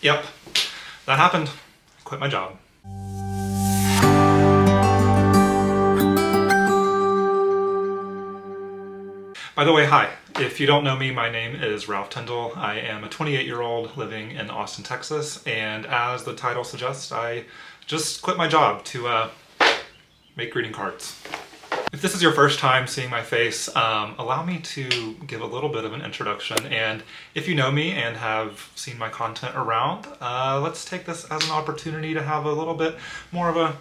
Yep, that happened. I quit my job. By the way, hi. If you don't know me, my name is Ralph Tyndall. I am a 28-year-old living in Austin, Texas, and as the title suggests, I just quit my job to make greeting cards. If this is your first time seeing my face, allow me to give a little bit of an introduction, and if you know me and have seen my content around, let's take this as an opportunity to have a little bit more of a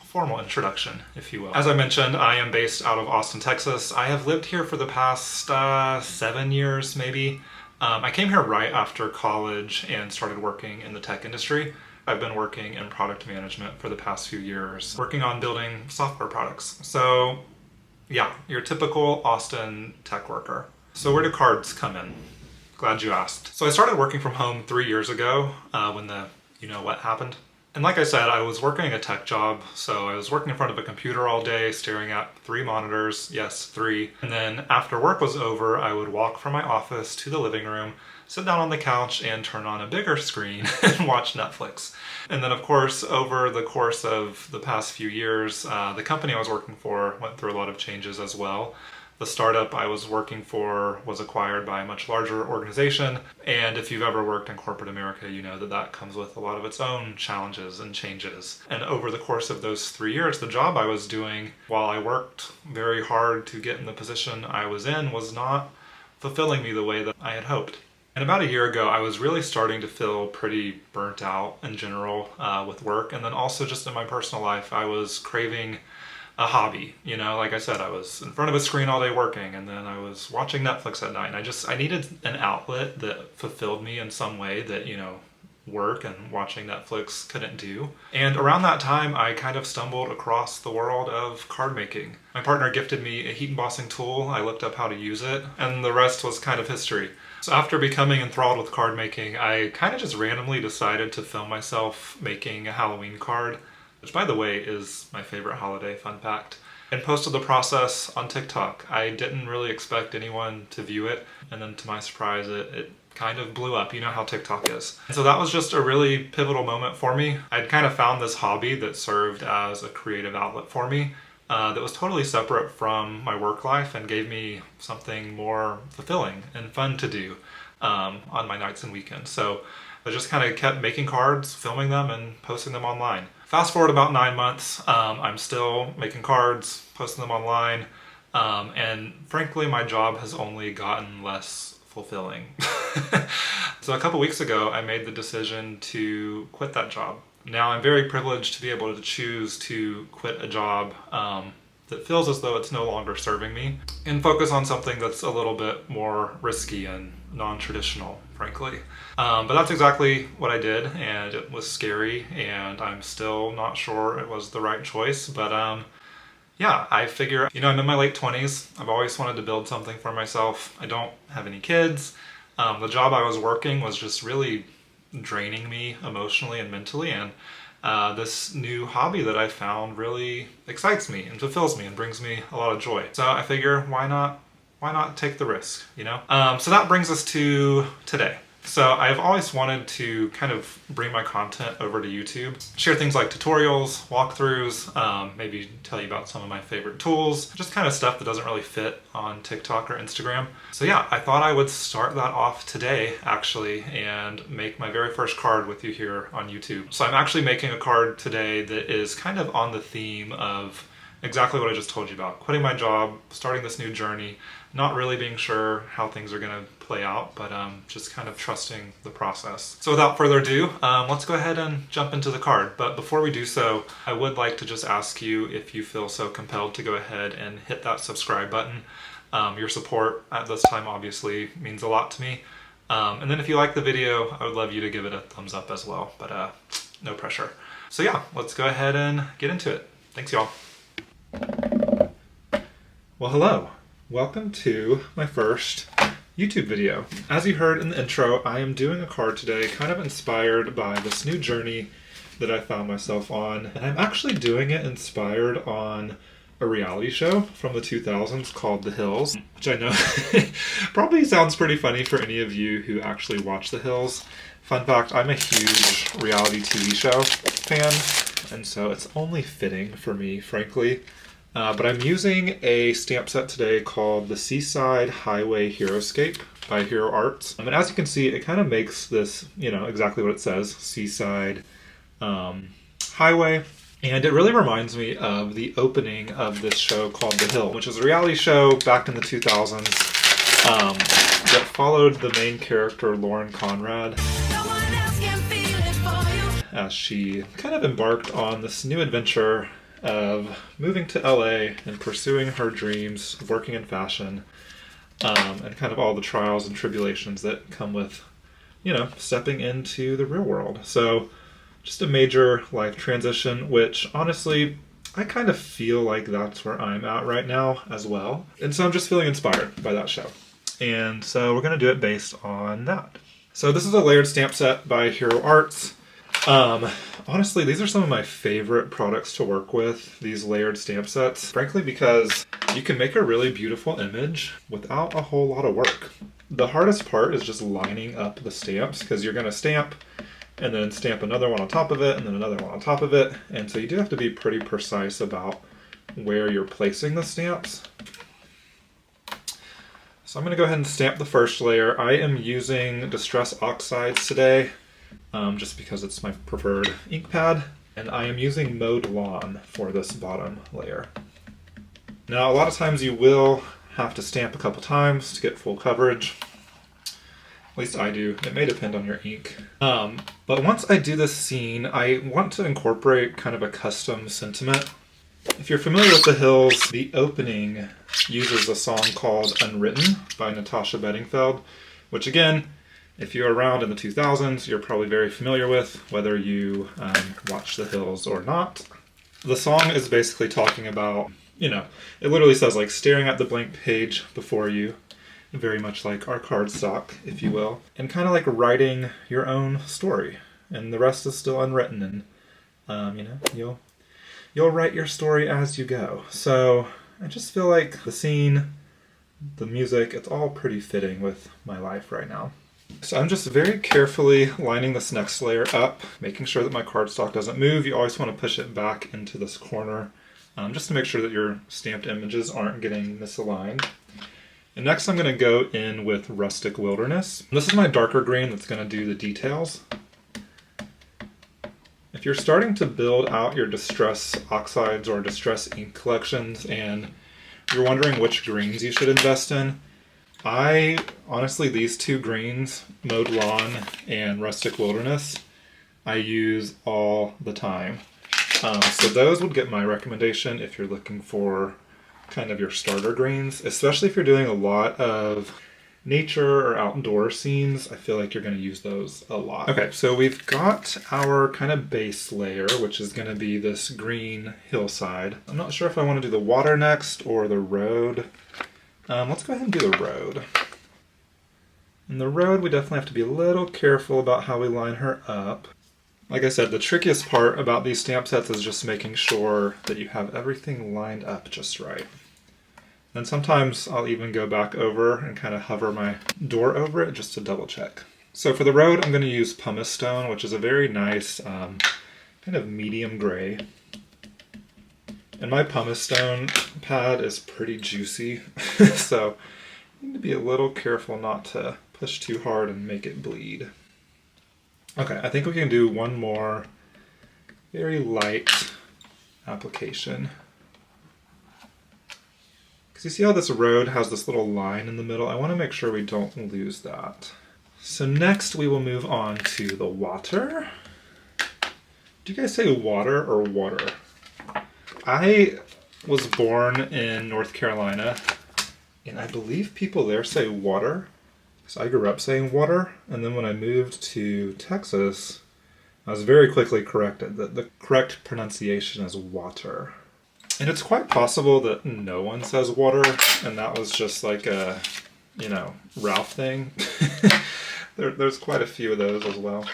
formal introduction, if you will. As I mentioned, I am based out of Austin, Texas. I have lived here for the past 7 years, maybe. I came here right after college and started working in the tech industry. I've been working in product management for the past few years, working on building software products. So yeah, your typical Austin tech worker. So where do cards come in? Glad you asked. So I started working from home 3 years ago when the you-know-what happened. And like I said, I was working a tech job, so I was working in front of a computer all day, staring at 3 monitors, yes, 3. And then after work was over, I would walk from my office to the living room, sit down on the couch and turn on a bigger screen and watch Netflix. And then of course, over the course of the past few years, the company I was working for went through a lot of changes as well. The startup I was working for was acquired by a much larger organization, and if you've ever worked in corporate America, you know that that comes with a lot of its own challenges and changes. And over the course of those 3 years, the job I was doing, while I worked very hard to get in the position I was in, was not fulfilling me the way that I had hoped. And about a year ago, I was really starting to feel pretty burnt out in general with work, and then also just in my personal life, I was craving a hobby. You know, like I said, I was in front of a screen all day working, and then I was watching Netflix at night, and I needed an outlet that fulfilled me in some way that, work and watching Netflix couldn't do. And around that time, I kind of stumbled across the world of card making. My partner gifted me a heat embossing tool. I looked up how to use it, and the rest was kind of history. So after becoming enthralled with card making, I kind of just randomly decided to film myself making a Halloween card, which by the way is my favorite holiday, fun fact, and posted the process on TikTok. I didn't really expect anyone to view it, and then to my surprise, it kind of blew up. You know how TikTok is. And so that was just a really pivotal moment for me. I'd kind of found this hobby that served as a creative outlet for me that was totally separate from my work life and gave me something more fulfilling and fun to do on my nights and weekends. So I just kind of kept making cards, filming them, and posting them online. Fast forward about 9 months, I'm still making cards, posting them online, and frankly, my job has only gotten less fulfilling. So a couple weeks ago, I made the decision to quit that job. Now I'm very privileged to be able to choose to quit a job that feels as though it's no longer serving me and focus on something that's a little bit more risky and non-traditional, frankly. But that's exactly what I did, and it was scary, and I'm still not sure it was the right choice, but yeah, I figure, I'm in my late 20s. I've always wanted to build something for myself. I don't have any kids. The job I was working was just really draining me emotionally and mentally, and this new hobby that I found really excites me and fulfills me and brings me a lot of joy. So I figure, why not take the risk, So that brings us to today. So I've always wanted to kind of bring my content over to YouTube, share things like tutorials, walkthroughs, maybe tell you about some of my favorite tools, just kind of stuff that doesn't really fit on TikTok or Instagram. So yeah, I thought I would start that off today, actually, and make my very first card with you here on YouTube. So I'm actually making a card today that is kind of on the theme of exactly what I just told you about. Quitting my job, starting this new journey, not really being sure how things are gonna play out, but just kind of trusting the process. So without further ado, let's go ahead and jump into the card. But before we do so, I would like to just ask you if you feel so compelled to go ahead and hit that subscribe button. Your support at this time obviously means a lot to me. And then if you like the video, I would love you to give it a thumbs up as well, but no pressure. So yeah, let's go ahead and get into it. Thanks, y'all. Well, hello. Welcome to my first YouTube video. As you heard in the intro, I am doing a card today kind of inspired by this new journey that I found myself on. And I'm actually doing it inspired on a reality show from the 2000s called The Hills, which I know probably sounds pretty funny for any of you who actually watch The Hills. Fun fact, I'm a huge reality TV show fan, and so it's only fitting for me, frankly. But I'm using a stamp set today called the Seaside Highway HeroScape by Hero Arts. And as you can see, it kind of makes this, you know, exactly what it says, Seaside Highway. And it really reminds me of the opening of this show called The Hill, which is a reality show back in the 2000s that followed the main character, Lauren Conrad, as she kind of embarked on this new adventure of moving to LA and pursuing her dreams, working in fashion, and kind of all the trials and tribulations that come with, you know, stepping into the real world. So just a major life transition, which honestly, I kind of feel like that's where I'm at right now as well. And so I'm just feeling inspired by that show. And so we're going to do it based on that. So this is a layered stamp set by Hero Arts. Honestly, these are some of my favorite products to work with, these layered stamp sets, frankly, because you can make a really beautiful image without a whole lot of work. The hardest part is just lining up the stamps, because you're going to stamp and then stamp another one on top of it and then another one on top of it. And so you do have to be pretty precise about where you're placing the stamps. So I'm going to go ahead and stamp the first layer. I am using Distress Oxides today, just because it's my preferred ink pad. And I am using MOWED Lawn for this bottom layer. Now, a lot of times you will have to stamp a couple times to get full coverage. At least I do. It may depend on your ink. But once I do this scene, I want to incorporate kind of a custom sentiment. If you're familiar with The Hills, the opening uses a song called Unwritten by Natasha Bedingfeld, which again, if you're around in the 2000s, you're probably very familiar with, whether you watch The Hills or not. The song is basically talking about, you know, it literally says like staring at the blank page before you, very much like our cardstock, if you will, and kind of like writing your own story. And the rest is still unwritten, and you know, you'll write your story as you go. So I just feel like the scene, the music, it's all pretty fitting with my life right now. So I'm just very carefully lining this next layer up, making sure that my cardstock doesn't move. You always want to push it back into this corner, just to make sure that your stamped images aren't getting misaligned. And next I'm going to go in with Rustic Wilderness. This is my darker green that's going to do the details. If you're starting to build out your Distress Oxides or Distress ink collections and you're wondering which greens you should invest in, honestly, these two greens, MOWED Lawn and Rustic Wilderness, I use all the time. So those would get my recommendation if you're looking for kind of your starter greens, especially if you're doing a lot of nature or outdoor scenes. I feel like you're going to use those a lot. Okay, so we've got our kind of base layer, which is going to be this green hillside. I'm not sure if I want to do the water next or the road. Let's go ahead and do the road. In the road, we definitely have to be a little careful about how we line her up. Like I said, the trickiest part about these stamp sets is just making sure that you have everything lined up just right. And sometimes I'll even go back over and kind of hover my door over it just to double check. So for the road, I'm going to use pumice stone, which is a very nice kind of medium gray. And my pumice stone pad is pretty juicy, so you need to be a little careful not to push too hard and make it bleed. Okay, I think we can do one more very light application. Because you see how this road has this little line in the middle? I want to make sure we don't lose that. So next we will move on to the water. Do you guys say water or water? I was born in North Carolina, and I believe people there say water. So I grew up saying water, and then when I moved to Texas, I was very quickly corrected that the correct pronunciation is water. And it's quite possible that no one says water, and that was just like a, you know, Ralph thing. There's quite a few of those as well.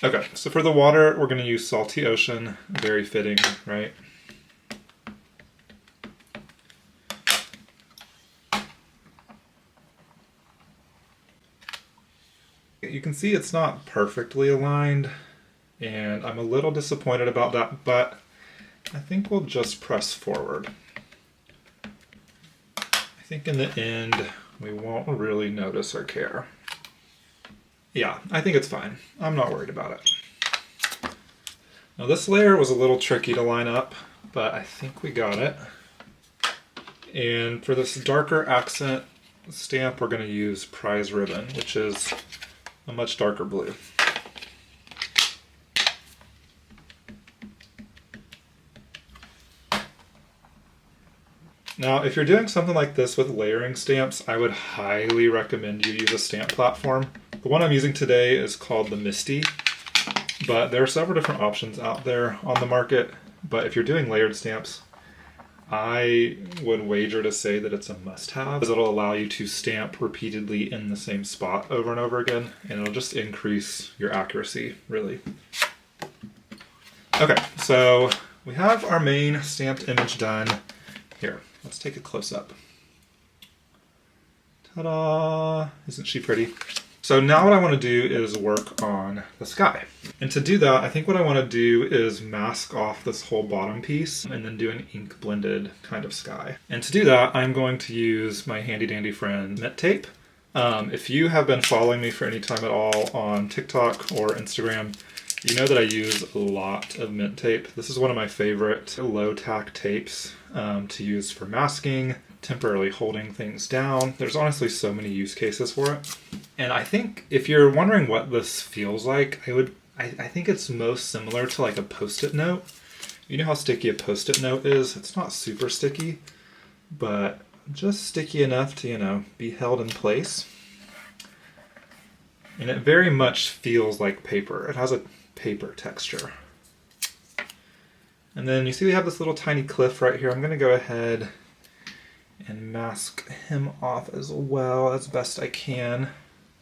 Okay, so for the water, we're going to use Salty Ocean. Very fitting, right? You can see it's not perfectly aligned, and I'm a little disappointed about that, but I think we'll just press forward. I think in the end, we won't really notice or care. Yeah, I think it's fine. I'm not worried about it. Now this layer was a little tricky to line up, but I think we got it. And for this darker accent stamp, we're going to use Prize Ribbon, which is a much darker blue. Now, if you're doing something like this with layering stamps, I would highly recommend you use a stamp platform. The one I'm using today is called the MISTI, but there are several different options out there on the market. But if you're doing layered stamps, I would wager to say that it's a must-have, because it'll allow you to stamp repeatedly in the same spot over and over again, and it'll just increase your accuracy, really. Okay, so we have our main stamped image done. Here, let's take a close-up. Ta-da! Isn't she pretty? So now what I want to do is work on the sky. And to do that, I think what I want to do is mask off this whole bottom piece and then do an ink blended kind of sky. And to do that, I'm going to use my handy dandy friend Mint Tape. If you have been following me for any time at all on TikTok or Instagram, you know that I use a lot of Mint Tape. This is one of my favorite low tack tapes to use for masking, temporarily holding things down. There's honestly so many use cases for it. And I think if you're wondering what this feels like, I think it's most similar to like a Post-it note. You know how sticky a Post-it note is? It's not super sticky, but just sticky enough to, you know, be held in place. And it very much feels like paper. It has a paper texture. And then you see we have this little tiny cliff right here. I'm going to go ahead and mask him off as well as best I can.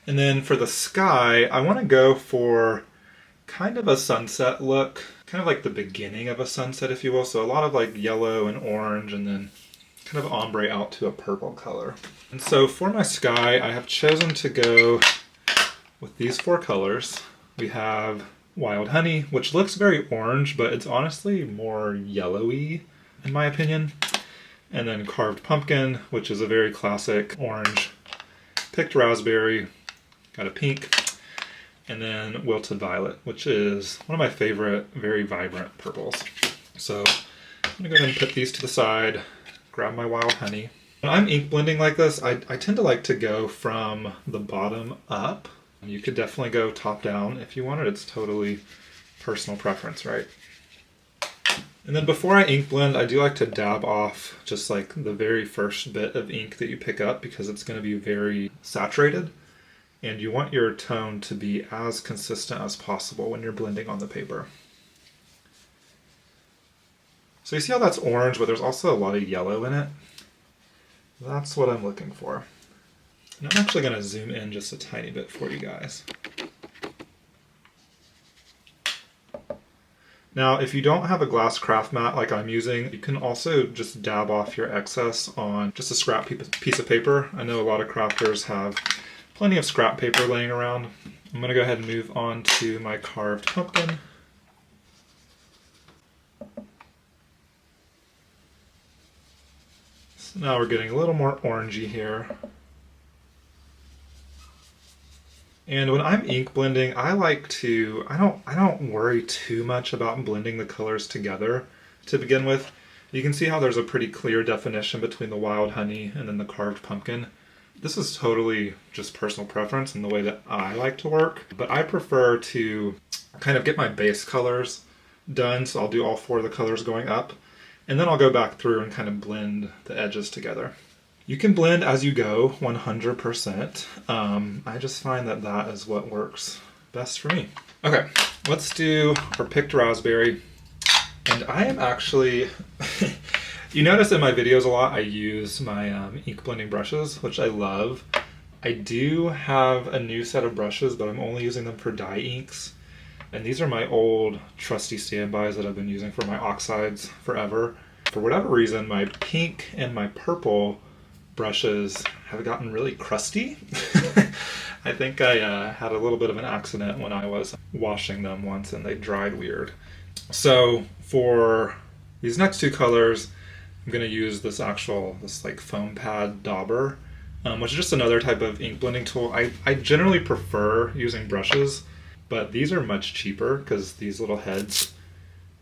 And then for the sky, I want to go for kind of a sunset look, kind of like the beginning of a sunset, if you will. So a lot of like yellow and orange, and then kind of ombre out to a purple color. And so for my sky, I have chosen to go with these four colors. We have Wild Honey, which looks very orange, but it's honestly more yellowy in my opinion. And then Carved Pumpkin, which is a very classic orange. Picked Raspberry, got a pink. And then Wilted Violet, which is one of my favorite, very vibrant purples. So I'm gonna go ahead and put these to the side, grab my Wild Honey. When I'm ink blending like this, I tend to like to go from the bottom up. You could definitely go top down if you wanted. It's totally personal preference, right? And then before I ink blend, I do like to dab off just like the very first bit of ink that you pick up, because it's going to be very saturated. And you want your tone to be as consistent as possible when you're blending on the paper. So you see how that's orange, but there's also a lot of yellow in it? That's what I'm looking for. And I'm actually going to zoom in just a tiny bit for you guys. Now, if you don't have a glass craft mat like I'm using, you can also just dab off your excess on just a scrap piece of paper. I know a lot of crafters have plenty of scrap paper laying around. I'm going to go ahead and move on to my Carved Pumpkin. So now we're getting a little more orangey here. And when I'm ink blending, I don't worry too much about blending the colors together to begin with. You can see how there's a pretty clear definition between the Wild Honey and then the Carved Pumpkin. This is totally just personal preference and the way that I like to work, but I prefer to kind of get my base colors done, so I'll do all four of the colors going up, and then I'll go back through and kind of blend the edges together. You can blend as you go, 100%. I just find that that is what works best for me. Okay, let's do our Picked Raspberry. And I am actually, you notice in my videos a lot I use my ink blending brushes, which I love. I do have a new set of brushes, but I'm only using them for dye inks. And these are my old trusty standbys that I've been using for my Oxides forever. For whatever reason, my pink and my purple brushes have gotten really crusty. I think I had a little bit of an accident when I was washing them once and they dried weird. So for these next two colors, I'm going to use this like foam pad dauber, which is just another type of ink blending tool. I generally prefer using brushes, but these are much cheaper because these little heads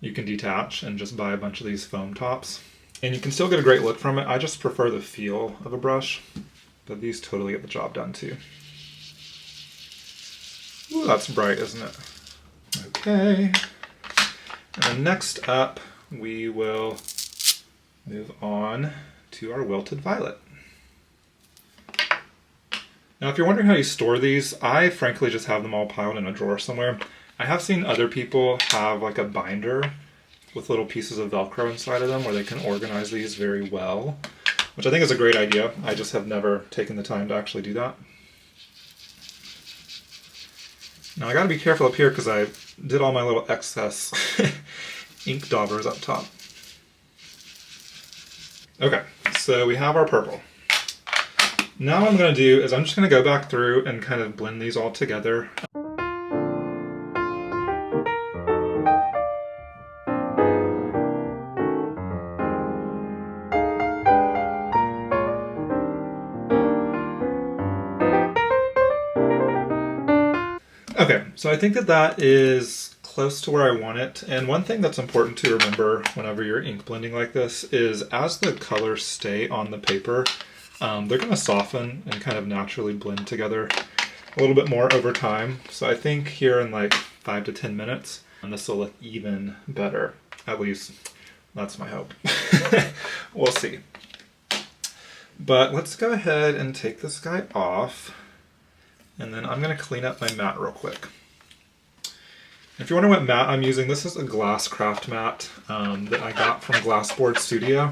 you can detach and just buy a bunch of these foam tops. And you can still get a great look from it. I just prefer the feel of a brush, but these totally get the job done too. Ooh, that's bright, isn't it? Okay. And then next up, we will move on to our wilted violet. Now, if you're wondering how you store these, I frankly just have them all piled in a drawer somewhere. I have seen other people have like a binder with little pieces of Velcro inside of them where they can organize these very well, which I think is a great idea. I just have never taken the time to actually do that. Now I gotta be careful up here because I did all my little excess ink daubers up top. Okay, so we have our purple. Now what I'm going to do is I'm just going to go back through and kind of blend these all together. Okay, so I think that is close to where I want it. And one thing that's important to remember whenever you're ink blending like this is as the colors stay on the paper, they're going to soften and kind of naturally blend together a little bit more over time. So I think here in like 5 to 10 minutes, and this will look even better. At least that's my hope. We'll see. But let's go ahead and take this guy off. And then I'm going to clean up my mat real quick. If you're wondering what mat I'm using, this is a glass craft mat that I got from Glassboard Studio.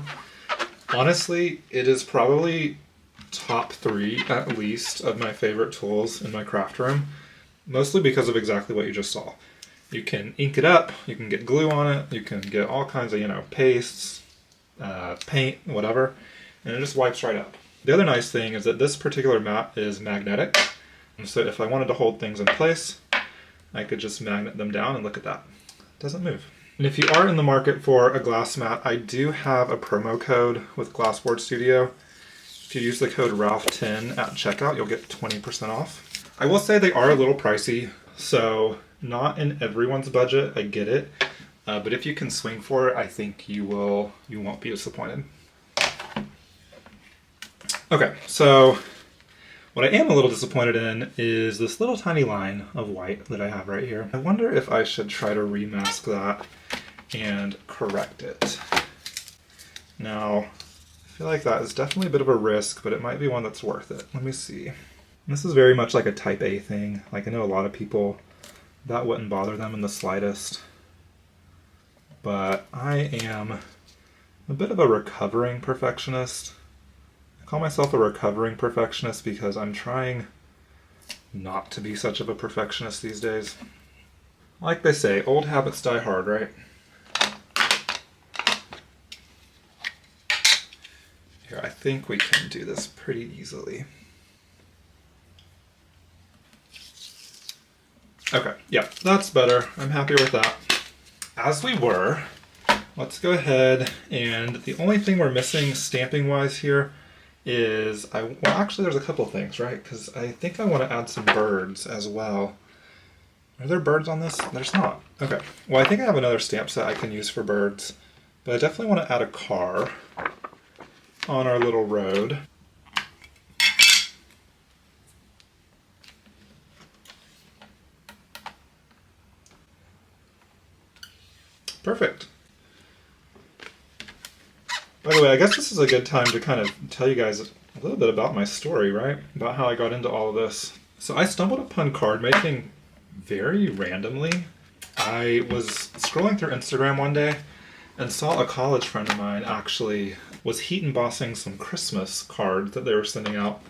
Honestly, it is probably top 3 at least of my favorite tools in my craft room, mostly because of exactly what you just saw. You can ink it up, you can get glue on it, you can get all kinds of, pastes, paint, whatever, and it just wipes right up. The other nice thing is that this particular mat is magnetic, so if I wanted to hold things in place, I could just magnet them down and look at that. It doesn't move. And if you are in the market for a glass mat, I do have a promo code with Glassboard Studio. If you use the code Ralph10 at checkout, you'll get 20% off. I will say they are a little pricey, so not in everyone's budget, I get it. But if you can swing for it, I think you won't be disappointed. Okay, so what I am a little disappointed in is this little tiny line of white that I have right here. I wonder if I should try to remask that and correct it. Now, I feel like that is definitely a bit of a risk, but it might be one that's worth it. Let me see. This is very much like a type A thing. Like I know a lot of people, that wouldn't bother them in the slightest. But I am a bit of a recovering perfectionist. I call myself a recovering perfectionist because I'm trying not to be such of a perfectionist these days. Like they say, old habits die hard, right? Here, I think we can do this pretty easily. Okay, yeah, that's better. I'm happy with that. As we were, let's go ahead, and the only thing we're missing stamping-wise here is, well, actually there's a couple things, right? Because I think I want to add some birds as well. Are there birds on this? There's not. Okay, well I think I have another stamp set I can use for birds, but I definitely want to add a car on our little road. Perfect. By the way, I guess this is a good time to kind of tell you guys a little bit about my story, right? About how I got into all of this. So I stumbled upon card making very randomly. I was scrolling through Instagram one day and saw a college friend of mine actually was heat embossing some Christmas cards that they were sending out.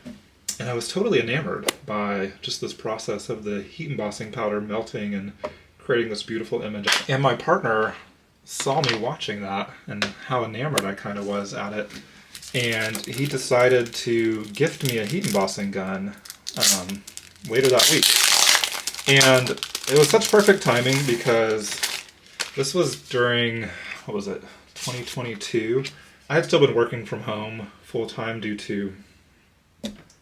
And I was totally enamored by just this process of the heat embossing powder melting and creating this beautiful image. And my partner saw me watching that and how enamored I kind of was at it. And he decided to gift me a heat embossing gun later that week. And it was such perfect timing because this was during, what was it, 2022. I had still been working from home full-time due to,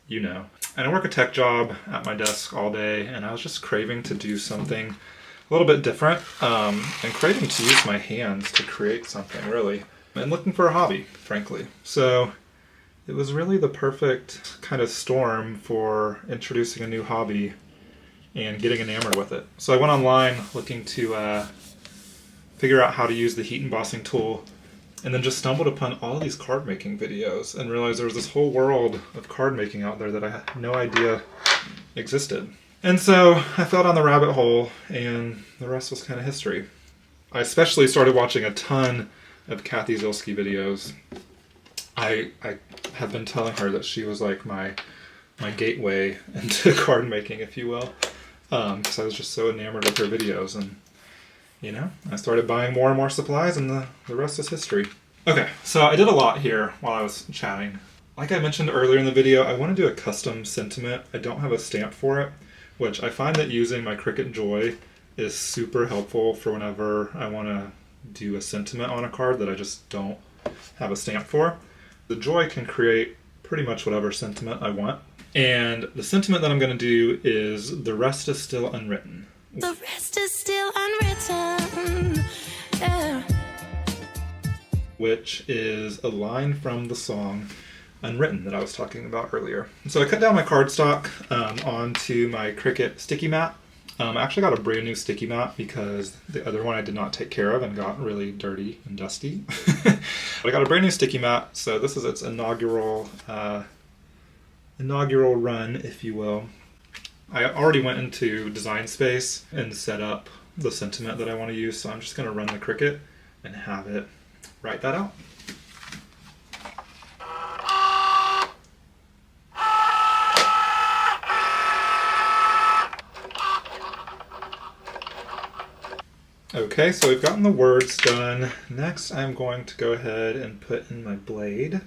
you know. And I work a tech job at my desk all day, and I was just craving to do something a little bit different, and craving to use my hands to create something, really. And looking for a hobby, frankly. So it was really the perfect kind of storm for introducing a new hobby and getting enamored with it. So I went online looking to figure out how to use the heat embossing tool, and then just stumbled upon all of these card making videos and realized there was this whole world of card making out there that I had no idea existed. And so I fell down the rabbit hole, and the rest was kind of history. I especially started watching a ton of Kathy Zilski videos. I have been telling her that she was like my gateway into card making, if you will, because I was just so enamored with her videos, and you know, I started buying more and more supplies, and the rest is history. Okay, so I did a lot here while I was chatting. Like I mentioned earlier in the video, I want to do a custom sentiment. I don't have a stamp for it, which I find that using my Cricut Joy is super helpful for whenever I want to do a sentiment on a card that I just don't have a stamp for. The Joy can create pretty much whatever sentiment I want. And the sentiment that I'm going to do is "The rest is still unwritten." The rest is still unwritten, yeah. Which is a line from the song Unwritten that I was talking about earlier. So I cut down my cardstock onto my Cricut sticky mat. I actually got a brand new sticky mat because the other one I did not take care of and got really dirty and dusty. But I got a brand new sticky mat, so this is its inaugural run, if you will. I already went into Design Space and set up the sentiment that I want to use, so I'm just going to run the Cricut and have it write that out. Okay, so we've gotten the words done. Next, I'm going to go ahead and put in my blade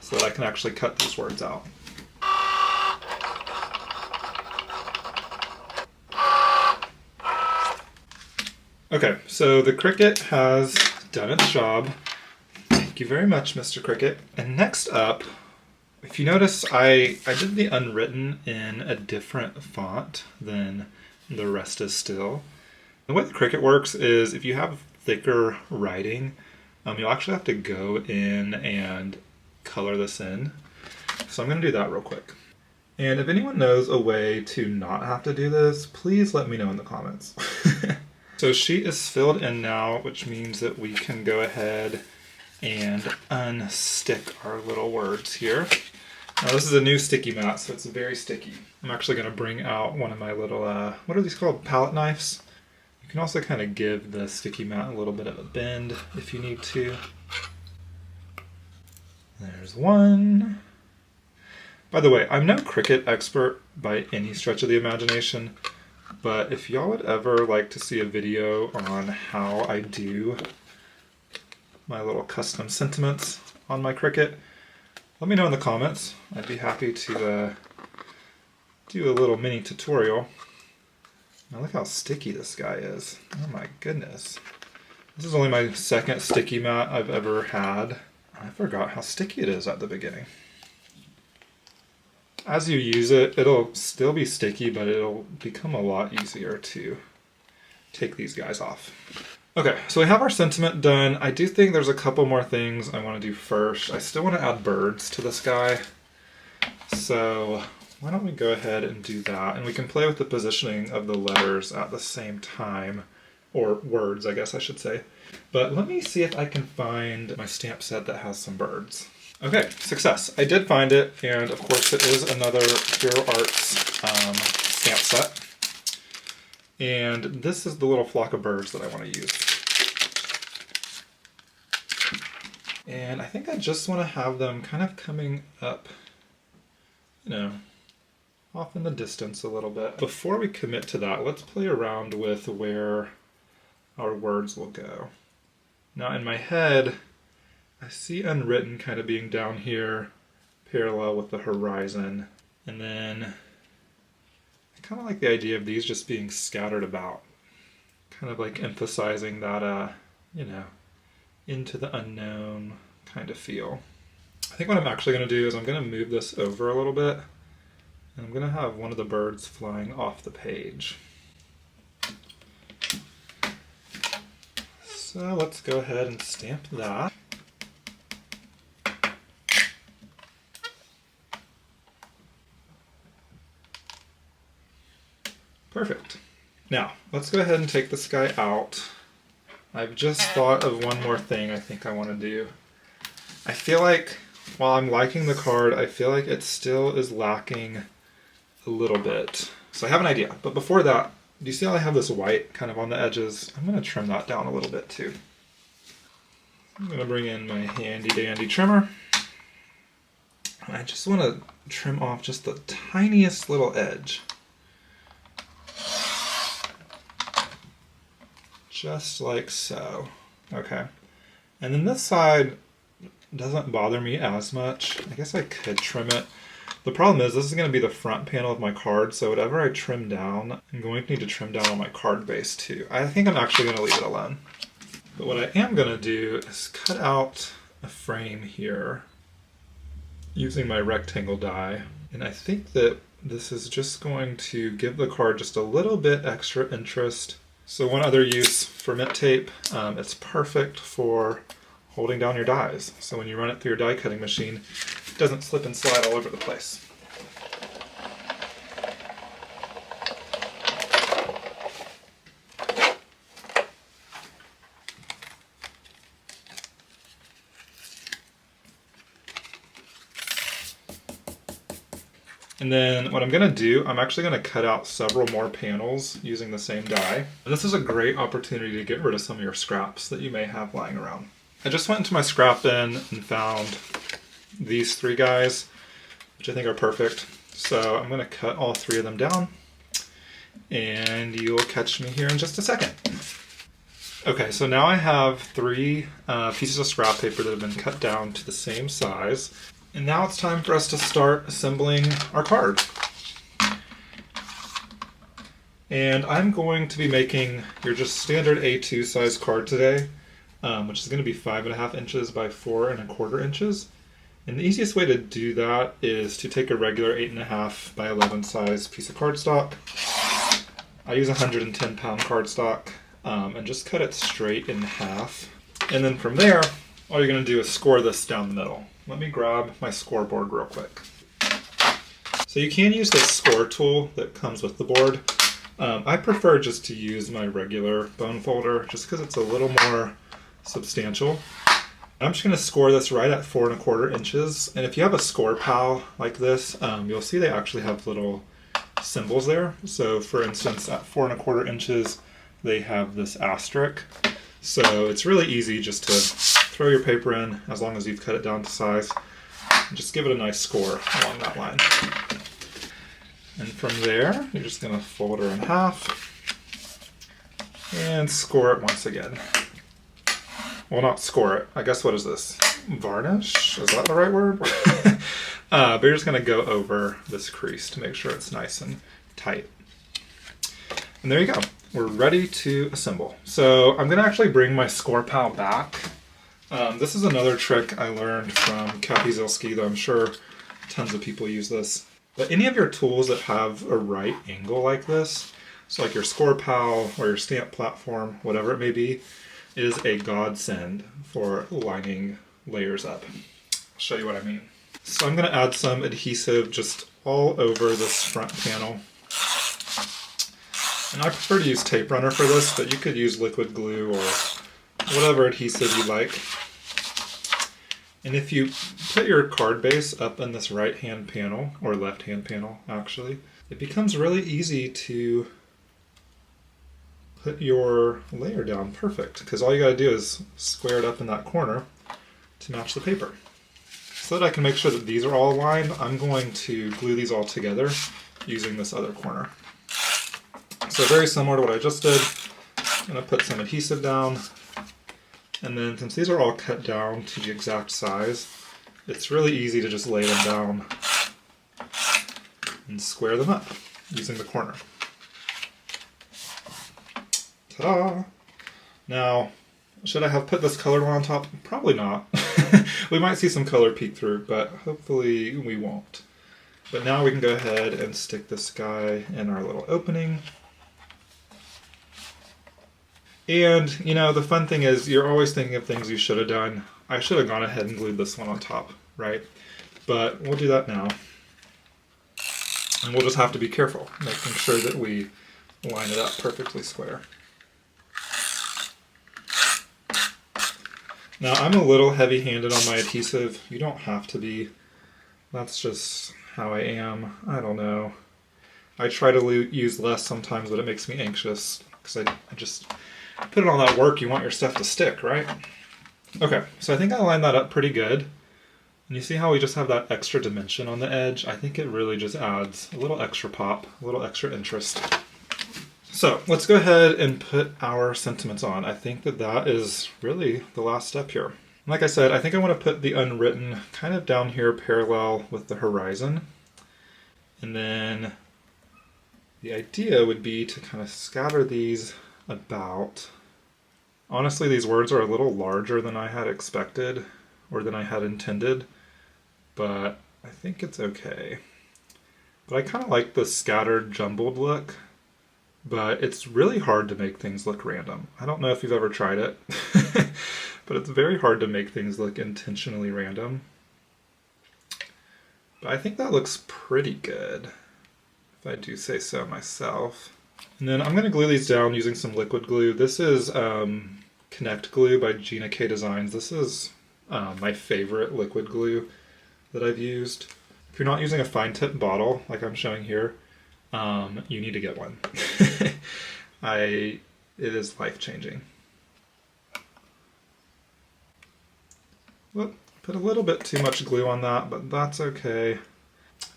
so that I can actually cut these words out. Okay, so the Cricut has done its job. Thank you very much, Mr. Cricut. And next up, if you notice, I did the unwritten in a different font than the rest is still. The way the Cricut works is if you have thicker writing, you'll actually have to go in and color this in. So I'm going to do that real quick. And if anyone knows a way to not have to do this, please let me know in the comments. So sheet is filled in now, which means that we can go ahead and unstick our little words here. Now this is a new sticky mat, so it's very sticky. I'm actually going to bring out one of my little, what are these called? Palette knives. You can also kind of give the sticky mat a little bit of a bend if you need to. There's one. By the way, I'm no Cricut expert by any stretch of the imagination, but if y'all would ever like to see a video on how I do my little custom sentiments on my Cricut, let me know in the comments. I'd be happy to do a little mini tutorial. Now look how sticky this guy is. Oh my goodness. This is only my second sticky mat I've ever had. I forgot how sticky it is at the beginning. As you use it, it'll still be sticky, but it'll become a lot easier to take these guys off. Okay, so we have our sentiment done. I do think there's a couple more things I want to do first. I still want to add birds to this guy. So why don't we go ahead and do that? And we can play with the positioning of the letters at the same time. Or words, I guess I should say. But let me see if I can find my stamp set that has some birds. Okay, success. I did find it, and of course it is another Hero Arts stamp set. And this is the little flock of birds that I want to use. And I think I just want to have them kind of coming up, you know, off in the distance a little bit. Before we commit to that, let's play around with where our words will go. Now in my head, I see unwritten kind of being down here, parallel with the horizon. And then I I kind of like the idea of these just being scattered about. Kind of like emphasizing that, you know, into the unknown kind of feel. I think what I'm actually going to do is I'm going to move this over a little bit, and I'm going to have one of the birds flying off the page. So let's go ahead and stamp that. Perfect. Now, let's go ahead and take this guy out. I've just thought of one more thing I think I want to do. I feel like, while I'm liking the card, I feel like it still is lacking a little bit. So I have an idea, but before that, do you see how I have this white kind of on the edges? I'm going to trim that down a little bit too. I'm going to bring in my handy dandy trimmer. And I just want to trim off just the tiniest little edge. Just like so. Okay. And then this side doesn't bother me as much. I guess I could trim it. The problem is this is going to be the front panel of my card, so whatever I trim down, I'm going to need to trim down on my card base too. I think I'm actually going to leave it alone. But what I am going to do is cut out a frame here using my rectangle die. And I think that this is just going to give the card just a little bit extra interest. So one other use for mint tape, it's perfect for holding down your dies. So when you run it through your die cutting machine, it doesn't slip and slide all over the place. And then what I'm going to do, I'm actually going to cut out several more panels using the same die. This is a great opportunity to get rid of some of your scraps that you may have lying around. I just went into my scrap bin and found these three guys, which I think are perfect. So I'm going to cut all three of them down, and you'll catch me here in just a second. Okay, so now I have three pieces of scrap paper that have been cut down to the same size. And now it's time for us to start assembling our card. And I'm going to be making your just standard A2 size card today, which is going to be 5.5 inches by 4.25 inches. And the easiest way to do that is to take a regular 8.5 by 11 size piece of cardstock. I use 110 pound cardstock and just cut it straight in half. And then from there, all you're going to do is score this down the middle. Let me grab my score board real quick. So you can use this score tool that comes with the board. I prefer just to use my regular bone folder just because it's a little more substantial. I'm just going to score this right at 4.25 inches. And if you have a Scor-Pal like this, you'll see they actually have little symbols there. So for instance, at 4.25 inches, they have this asterisk. So it's really easy just to throw your paper in as long as you've cut it down to size. And just give it a nice score along that line. And from there, you're just going to fold her in half and score it once again. Well, not score it. I guess what is this? Varnish? Is that the right word? But you're just going to go over this crease to make sure it's nice and tight. And there you go. We're ready to assemble. So I'm going to actually bring my Scor-Pal back. This is another trick I learned from Kathy Zilski, though I'm sure tons of people use this. But any of your tools that have a right angle like this, so like your Scor-Pal or your stamp platform, whatever it may be, is a godsend for lining layers up. I'll show you what I mean. So I'm going to add some adhesive just all over this front panel. And I prefer to use tape runner for this, but you could use liquid glue or whatever adhesive you like. And if you put your card base up in this right hand panel, or left hand panel actually, it becomes really easy to put your layer down perfect, because all you gotta do is square it up in that corner to match the paper. So that I can make sure that these are all aligned, I'm going to glue these all together using this other corner. So very similar to what I just did, I'm going to put some adhesive down, and then since these are all cut down to the exact size, it's really easy to just lay them down and square them up. using the corner. Ta-da! Now, should I have put this colored one on top? Probably not. We might see some color peek through, but hopefully we won't. But now we can go ahead and stick this guy in our little opening. And, you know, the fun thing is you're always thinking of things you should have done. I should have gone ahead and glued this one on top, right? But we'll do that now. And we'll just have to be careful, making sure that we line it up perfectly square. Now, I'm a little heavy-handed on my adhesive. You don't have to be. That's just how I am. I don't know. I try to use less sometimes, but it makes me anxious because I just put in all that work. You want your stuff to stick, right? Okay, so I think I lined that up pretty good. And you see how we just have that extra dimension on the edge? I think it really just adds a little extra pop, a little extra interest. So let's go ahead and put our sentiments on. I think that that is really the last step here. Like I said, I think I want to put the unwritten kind of down here parallel with the horizon. And then the idea would be to kind of scatter these about. Honestly, these words are a little larger than I had expected or than I had intended, but I think it's okay. But I kind of like the scattered, jumbled look, but it's really hard to make things look random. I don't know if you've ever tried it, but it's very hard to make things look intentionally random. But I think that looks pretty good, if I do say so myself. And then I'm going to glue these down using some liquid glue. This is Connect Glue by Gina Designs. This is my favorite liquid glue that I've used. If you're not using a fine tip bottle like I'm showing here, you need to get one. It is life-changing. Whoop, put a little bit too much glue on that, but that's okay.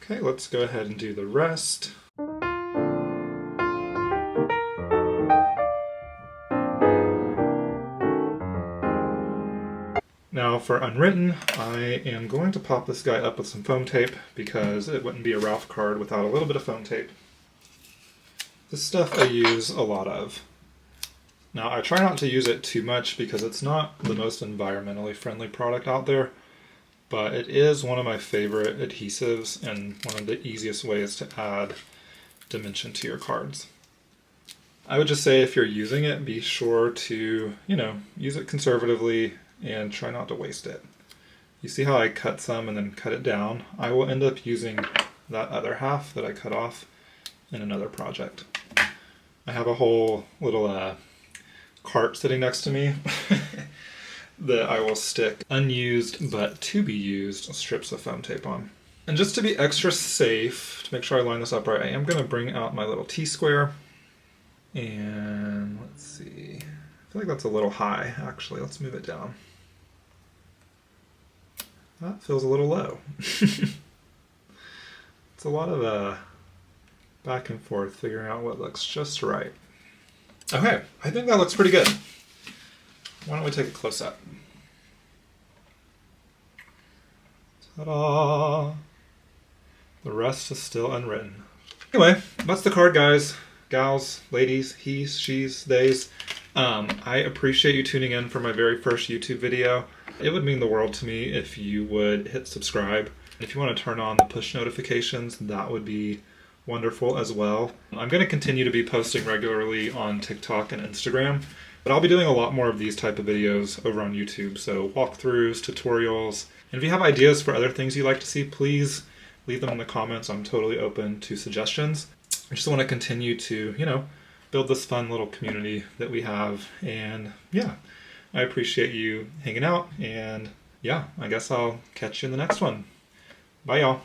Okay, let's go ahead and do the rest. Now for unwritten, I am going to pop this guy up with some foam tape because it wouldn't be a Ralph card without a little bit of foam tape. This stuff I use a lot of. Now I try not to use it too much because it's not the most environmentally friendly product out there, but it is one of my favorite adhesives and one of the easiest ways to add dimension to your cards. I would just say if you're using it, be sure to, use it conservatively and try not to waste it. You see how I cut some and then cut it down? I will end up using that other half that I cut off in another project. I have a whole little cart sitting next to me that I will stick unused but to be used strips of foam tape on. And just to be extra safe, to make sure I line this up right, I am going to bring out my little T-square. And let's see, I feel like that's a little high actually. Let's move it down. That feels a little low. It's a lot of back and forth figuring out what looks just right. Okay, I think that looks pretty good. Why don't we take a close-up? Ta-da! The rest is still unwritten. Anyway, that's the card, guys, gals, ladies, he's, she's, theys. I appreciate you tuning in for my very first YouTube video. It would mean the world to me if you would hit subscribe. If you want to turn on the push notifications, that would be wonderful as well. I'm going to continue to be posting regularly on TikTok and Instagram, but I'll be doing a lot more of these type of videos over on YouTube. So walkthroughs, tutorials, and if you have ideas for other things you'd like to see, please leave them in the comments. I'm totally open to suggestions. I just want to continue to, build this fun little community that we have. And yeah, I appreciate you hanging out. And yeah, I guess I'll catch you in the next one. Bye, y'all.